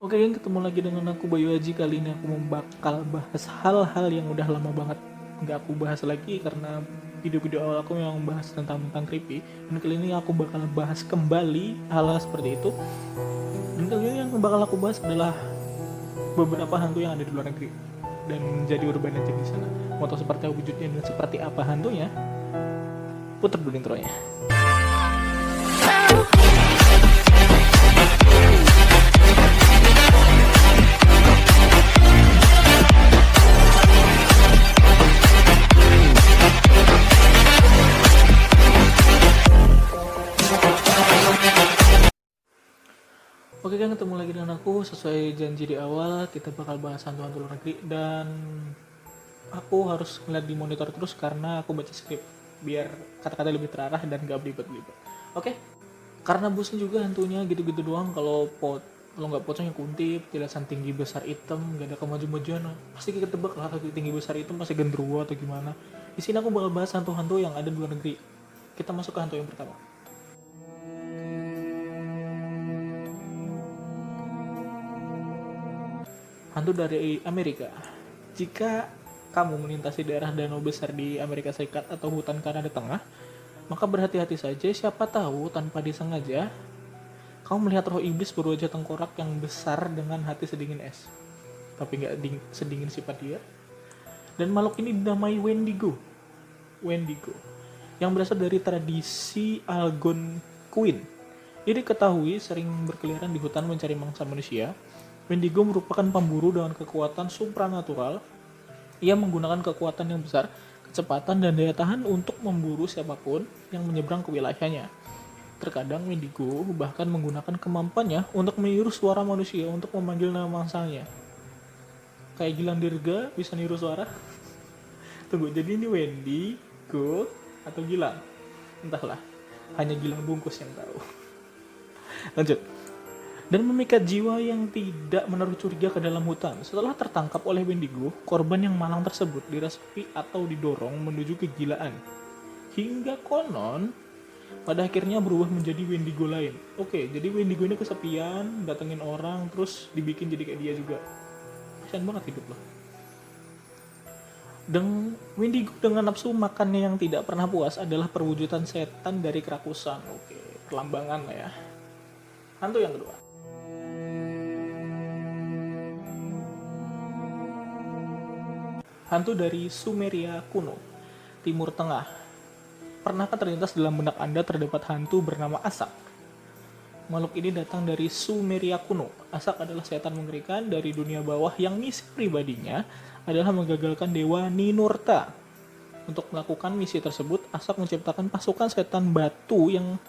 Oke, yang ketemu lagi dengan aku Bayu Aji. Kali ini aku bakal bahas hal-hal yang udah lama banget nggak aku bahas lagi karena video-video awal aku yang membahas tentang creepy. Dan kali ini aku bakal bahas kembali hal-hal seperti itu. Dan kali ini yang bakal aku bahas adalah beberapa hantu yang ada di luar negeri dan menjadi urban legend di sana. Mau tahu seperti apa wujudnya dan seperti apa hantunya? Putar dulu intronya. Oke kan, ketemu lagi dengan aku. Sesuai janji di awal, kita bakal bahas hantu-hantu luar negeri. Dan aku harus ngeliat di monitor terus karena aku baca skrip biar kata-kata lebih terarah dan gak belibet-belibet. Oke? Karena bosan juga hantunya gitu-gitu doang. Kalau nggak pocong yang kuntip, jelasan tinggi besar hitam, gak ada kemaju-majuan, pasti kita tebak lah kaki tinggi besar hitam pasti genderuwo atau gimana. Di sini aku bakal bahas hantu-hantu yang ada di luar negeri. Kita masuk ke hantu yang pertama. Hantu dari Amerika. Jika kamu melintasi daerah danau besar di Amerika Serikat atau hutan Kanada Tengah, maka berhati-hati saja, siapa tahu tanpa disengaja kamu melihat roh iblis berwajah tengkorak yang besar dengan hati sedingin es. Tapi nggak sedingin sifat dia. Dan makhluk ini dinamai Wendigo. Wendigo. Yang berasal dari tradisi Algonquin. Dia diketahui sering berkeliaran di hutan mencari mangsa manusia. Wendigo merupakan pemburu dengan kekuatan supranatural. Ia menggunakan kekuatan yang besar, kecepatan, dan daya tahan untuk memburu siapapun yang menyeberang ke wilayahnya. Terkadang Wendigo bahkan menggunakan kemampuannya untuk meniru suara manusia untuk memanggil nama mangsanya. Kayak Gilang Dirga bisa niru suara. Tunggu, jadi ini Wendigo atau Gilang? Entahlah, hanya Gilang bungkus yang tahu. Lanjut. Dan memikat jiwa yang tidak menaruh curiga ke dalam hutan. Setelah tertangkap oleh Wendigo, korban yang malang tersebut diresapi atau didorong menuju kegilaan. Hingga konon, pada akhirnya berubah menjadi Wendigo lain. Oke, jadi Wendigo ini kesepian, datengin orang, terus dibikin jadi kayak dia juga. Kasian banget hidup loh. Dan Wendigo dengan nafsu makannya yang tidak pernah puas adalah perwujudan setan dari kerakusan. Oke, perlambangan lah ya. Hantu yang kedua. Hantu dari Sumeria kuno, Timur Tengah. Pernahkah terlintas dalam benak Anda terdapat hantu bernama Asak? Makhluk ini datang dari Sumeria kuno. Asak adalah setan mengerikan dari dunia bawah yang misi pribadinya adalah menggagalkan dewa Ninurta. Untuk melakukan misi tersebut, Asak menciptakan pasukan setan batu yang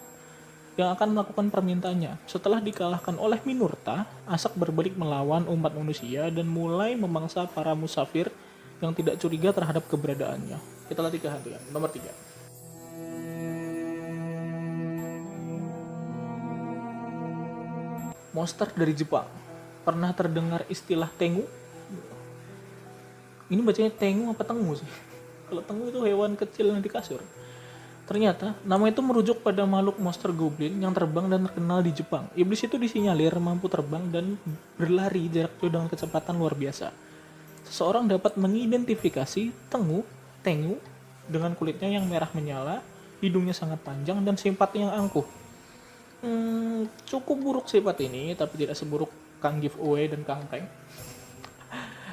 akan melakukan permintaannya. Setelah dikalahkan oleh Ninurta, Asak berbalik melawan umat manusia dan mulai memangsa para musafir yang tidak curiga terhadap keberadaannya. Kita lihat tiga hantu yang nomor 3. Monster dari Jepang. Pernah terdengar istilah Tengu? Ini bacanya Tengu apa Tengu sih? Kalau Tengu itu hewan kecil yang di kasur. Ternyata, nama itu merujuk pada makhluk monster goblin yang terbang dan terkenal di Jepang. Iblis itu disinyalir mampu terbang dan berlari jarak jauh dengan kecepatan luar biasa. Seseorang dapat mengidentifikasi Tengu dengan kulitnya yang merah menyala, hidungnya sangat panjang, dan sifatnya yang angkuh. Cukup buruk sifat ini, tapi tidak seburuk Kang Giveaway dan Kang Prank.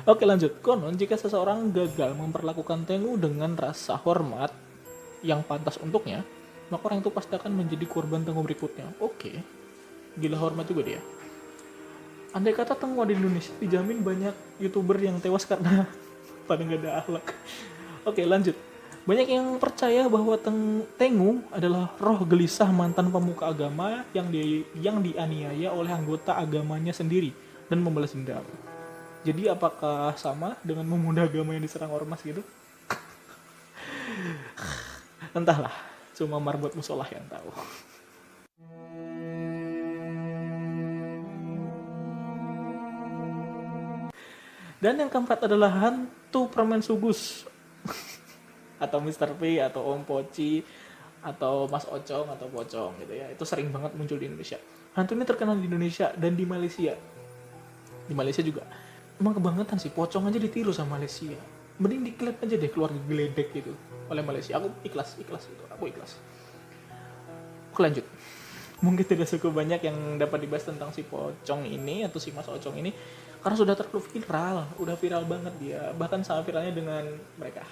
Oke, lanjut. Konon, jika seseorang gagal memperlakukan Tengu dengan rasa hormat yang pantas untuknya, maka orang itu pasti akan menjadi korban Tengu berikutnya. Oke, gila hormat juga dia. Andai kata Tengu ada di Indonesia, dijamin banyak YouTuber yang tewas karena pada nggak ada akhlak. Oke, lanjut. Banyak yang percaya bahwa Tengu adalah roh gelisah mantan pemuka agama yang dianiaya oleh anggota agamanya sendiri dan membalas dendam. Jadi apakah sama dengan pemuda agama yang diserang ormas gitu? Entahlah, cuma marbot musolah yang tahu. Dan yang keempat adalah hantu permen sugus. Atau Mr. P, atau Om Poci, atau Mas Ocong, atau Pocong gitu ya. Itu sering banget muncul di Indonesia. Hantu ini terkenal di Indonesia dan di Malaysia. Di Malaysia juga emang kebangetan sih, pocong aja ditiru sama Malaysia. Mending diklip aja deh keluar geledek gitu oleh Malaysia. Aku ikhlas itu, aku ikhlas. Aku lanjut. Mungkin tidak cukup banyak yang dapat dibahas tentang si pocong ini atau si Mas Ocong ini karena sudah terlalu viral, udah viral banget dia, bahkan sama viralnya dengan mereka.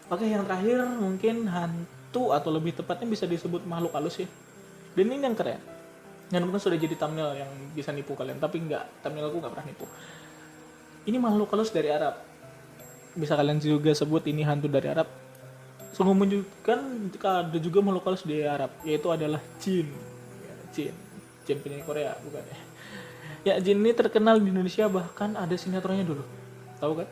Oke, yang terakhir mungkin hantu atau lebih tepatnya bisa disebut makhluk halus ya. Dan ini yang keren. Yang mungkin sudah jadi thumbnail yang bisa nipu kalian, tapi enggak, thumbnail aku nggak pernah nipu. Ini makhluk halus dari Arab. Bisa kalian juga sebut ini hantu dari Arab. Sungguh menunjukkan ada juga makhluk halus di Arab, yaitu adalah jin. Ya, jin. Jin penyanyi Korea, bukan ya. Ya, jin ini terkenal di Indonesia, bahkan ada sinetronnya dulu. Tahu kan?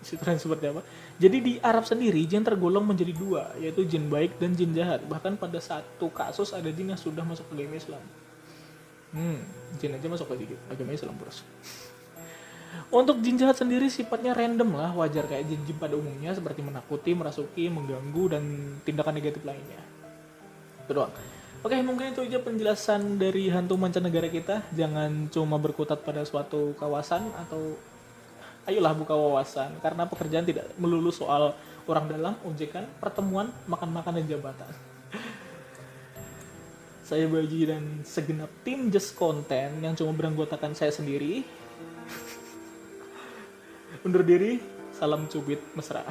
Sinetron seperti apa? Jadi di Arab sendiri, jin tergolong menjadi dua, yaitu jin baik dan jin jahat. Bahkan pada satu kasus ada jin yang sudah masuk ke agama Islam. Jin aja masuk ke agama Islam terus. Untuk jin jahat sendiri sifatnya random lah, wajar kayak jin-jin pada umumnya seperti menakuti, merasuki, mengganggu, dan tindakan negatif lainnya. Itu doang. Oke, mungkin itu aja penjelasan dari hantu mancanegara kita. Jangan cuma berkutat pada suatu kawasan atau ayolah buka wawasan, karena pekerjaan tidak melulu soal orang dalam, ojekan, pertemuan, makan-makan, dan jabatan. Saya Baji dan segenap tim Just Content yang cuma beranggotakan saya sendiri undur diri, salam cubit mesra.